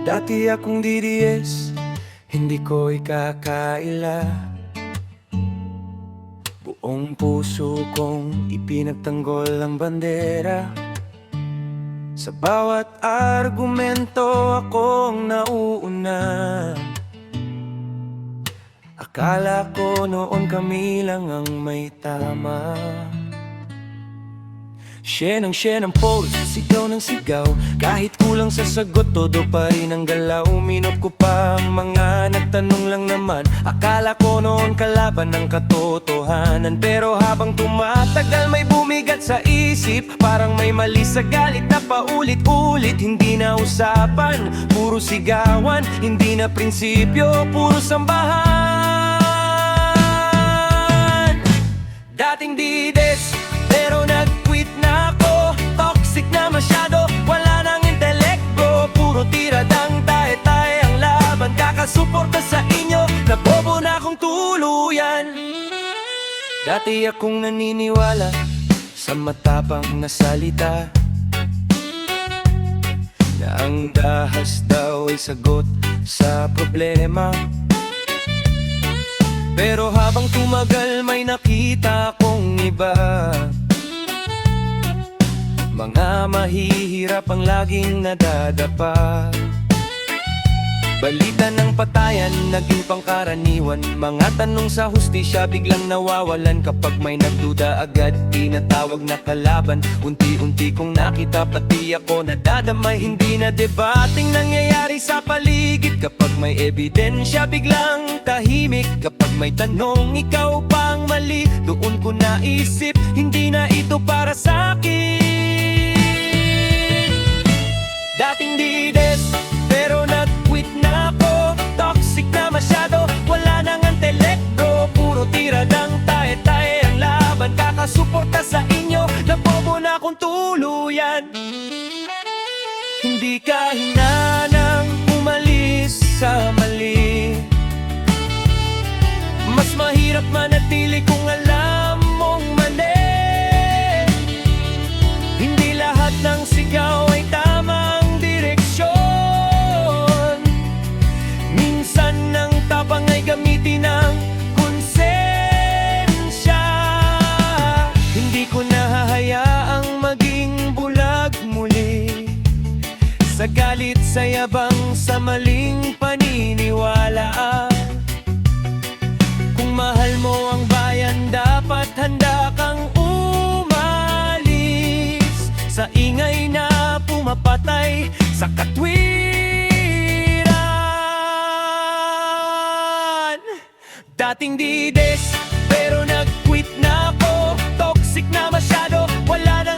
Dati akong DDS, hindi ko ikakaila. Buong puso kong ipinagtanggol ang bandera. Sa bawat argumento akong nauuna. Akala ko noon kami lang ang may tama. Share ng pose, sigaw ng sigaw. Kahit kulang sa sagot, todo pa rin ang galaw. Minot ko pa ang mga nagtanong lang naman. Akala ko noon kalaban ng katotohanan. Pero habang tumatagal may bumigat sa isip. Parang may mali sa galit na paulit-ulit. Hindi na usapan, puro sigawan. Hindi na prinsipyo, puro sambahan. Dating dides, pero nag-quit na ako. Toxic na masyado, wala nang intelekto. Puro tiradang tae-tae ang laban. Kakasuporta sa inyo, nabobo na akong tuluyan. Dati akong naniniwala sa matapang na salita, na ang dahas daw ay sagot sa problema. Pero habang tumagal may nakita akong iba. Mga mahihirap ang laging nadadapa. Balita ng patayan, naging pangkaraniwan. Mga tanong sa hustisya, biglang nawawalan. Kapag may nagduda agad, tinatawag na kalaban. Unti-unti kong nakita, pati ako nadadamay. Hindi na debating nangyayari sa paligid. Kapag may ebidensya, biglang tahimik. Kapag may tanong, ikaw pang mali. Doon ko naisip, hindi na ito para sa'kin. Dating dides, pero nag-quit na ako. Toxic na masyado, wala nang intelekto. Puro tiradang tae-tae ang laban. Kakasuporta sa inyo, nabobo na akong tuluyan. Hindi ka hinanang umalis sa mali. Mas mahirap manatili kung alam mong mali. Hindi lahat ng sigaw ay tamang direksyon. Minsan ng tapang ay gamitin ng konsensya. Hindi ko nahahayaang maging bulag muli. Sa galit, sa yabang, sa maling paniniwala. Kung mahal mo ang bayan, dapat handa kang umalis sa ingay na pumapatay sa katwiran. Dating dides, pero nag-quit na ako. Toxic na masyado, wala nang